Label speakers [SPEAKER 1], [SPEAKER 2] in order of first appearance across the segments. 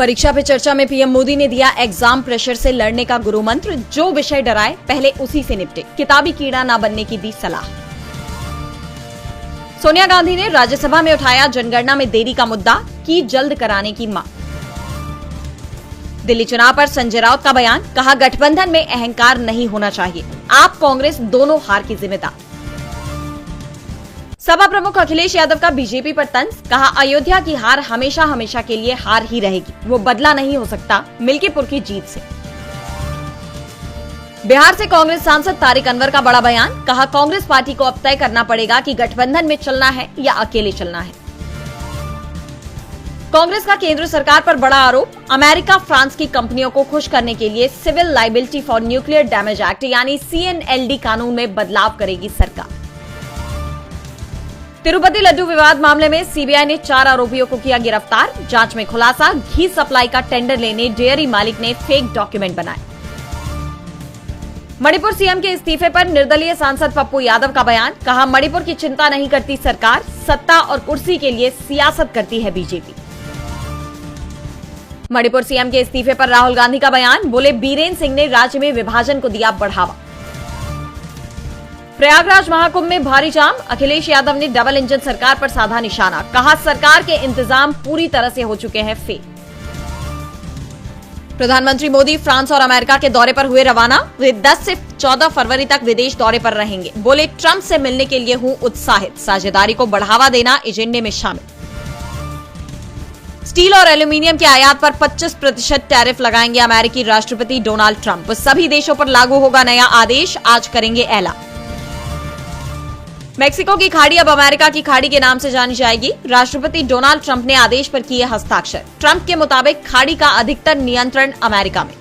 [SPEAKER 1] परीक्षा पे चर्चा में पीएम मोदी ने दिया एग्जाम प्रेशर से लड़ने का गुरु मंत्र, जो विषय डराए पहले उसी से निपटे, किताबी कीड़ा ना बनने की दी सलाह। सोनिया गांधी ने राज्यसभा में उठाया जनगणना में देरी का मुद्दा, की जल्द कराने की मांग। दिल्ली चुनाव पर संजय राउत का बयान, कहा गठबंधन में अहंकार नहीं होना चाहिए, आप कांग्रेस दोनों हार की जिम्मेदार। सपा प्रमुख अखिलेश यादव का बीजेपी पर तंज, कहा अयोध्या की हार हमेशा हमेशा के लिए हार ही रहेगी, वो बदला नहीं हो सकता मिल्कीपुर की जीत से। बिहार से कांग्रेस सांसद तारिक अनवर का बड़ा बयान, कहा कांग्रेस पार्टी को अब तय करना पड़ेगा कि गठबंधन में चलना है या अकेले चलना है। कांग्रेस का केंद्र सरकार पर बड़ा आरोप, अमेरिका फ्रांस की कंपनियों को खुश करने के लिए civil liability for nuclear damage act यानी CNLD कानून में बदलाव करेगी सरकार। तिरुपति लड्डू विवाद मामले में सीबीआई ने 4 आरोपियों को किया गिरफ्तार, जांच में खुलासा, घी सप्लाई का टेंडर लेने डेयरी मालिक ने फेक डॉक्यूमेंट बनाए। मणिपुर सीएम के इस्तीफे पर निर्दलीय सांसद पप्पू यादव का बयान, कहा मणिपुर की चिंता नहीं करती सरकार, सत्ता और कुर्सी के लिए सियासत करती है बीजेपी। मणिपुर सीएम के इस्तीफे पर राहुल गांधी का बयान, बोले बीरेन सिंह ने राज्य में विभाजन को दिया बढ़ावा। प्रयागराज महाकुंभ में भारी जाम, अखिलेश यादव ने डबल इंजन सरकार पर साधा निशाना, कहा सरकार के इंतजाम पूरी तरह से हो चुके हैं फेल। प्रधानमंत्री मोदी फ्रांस और अमेरिका के दौरे पर हुए रवाना, वे 10 से 14 फरवरी तक विदेश दौरे पर रहेंगे, बोले ट्रंप से मिलने के लिए हूं उत्साहित, साझेदारी को बढ़ावा देना एजेंडे में शामिल। स्टील और एल्यूमीनियम के आयात पर 25% टैरिफ लगाएंगे अमेरिकी राष्ट्रपति डोनाल्ड ट्रंप, सभी देशों पर लागू होगा नया आदेश, आज करेंगे ऐलान। मेक्सिको की खाड़ी अब अमेरिका की खाड़ी के नाम से जानी जाएगी, राष्ट्रपति डोनाल्ड ट्रंप ने आदेश पर किए हस्ताक्षर, ट्रंप के मुताबिक खाड़ी का अधिकतर नियंत्रण अमेरिका में।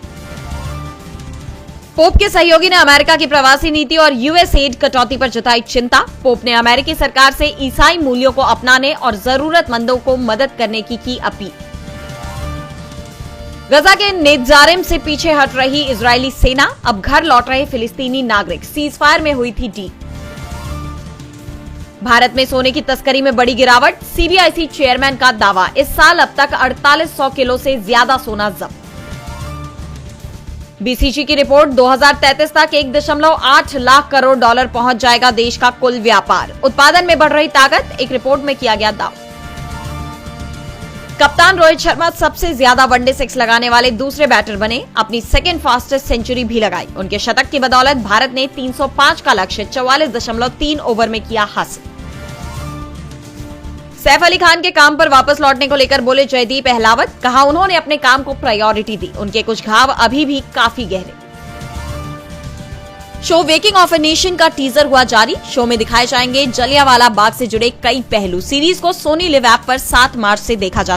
[SPEAKER 1] पोप के सहयोगी ने अमेरिका की प्रवासी नीति और यूएसएड कटौती पर जताई चिंता, पोप ने अमेरिकी सरकार से ईसाई मूल्यों को अपनाने और जरूरतमंदों को मदद करने की अपील। गजा के नेत्जारिम से पीछे हट रही इजरायली सेना, अब घर लौट रहे फिलिस्तीनी नागरिक, सीजफायर में हुई थी डील। भारत में सोने की तस्करी में बड़ी गिरावट, सीबीआईसी चेयरमैन का दावा, इस साल अब तक 4800 किलो से ज्यादा सोना जब्त। बीसीजी की रिपोर्ट, 2033 तक 1.8 लाख करोड़ डॉलर पहुंच जाएगा देश का कुल व्यापार, उत्पादन में बढ़ रही ताकत, एक रिपोर्ट में किया गया दावा। कप्तान रोहित शर्मा सबसे ज्यादा वनडे 6 लगाने वाले दूसरे बैटर बने, अपनी सेकंड फास्टेस्ट सेंचुरी भी लगाई, उनके शतक की बदौलत भारत ने 305 का लक्ष्य 44.3 ओवर में किया हासिल। सैफ अली खान के काम पर वापस लौटने को लेकर बोले जयदीप अहलावत, कहा उन्होंने अपने काम को प्रायोरिटी दी, उनके कुछ घाव अभी भी काफी गहरे। Show waking of a nation का टीजर हुआ जारी, शो में दिखाए जाएंगे जलियांवाला बाग से जुड़े कई पहलू, सीरीज को सोनी लिव ऐप पर 7 मार्च से देखा जा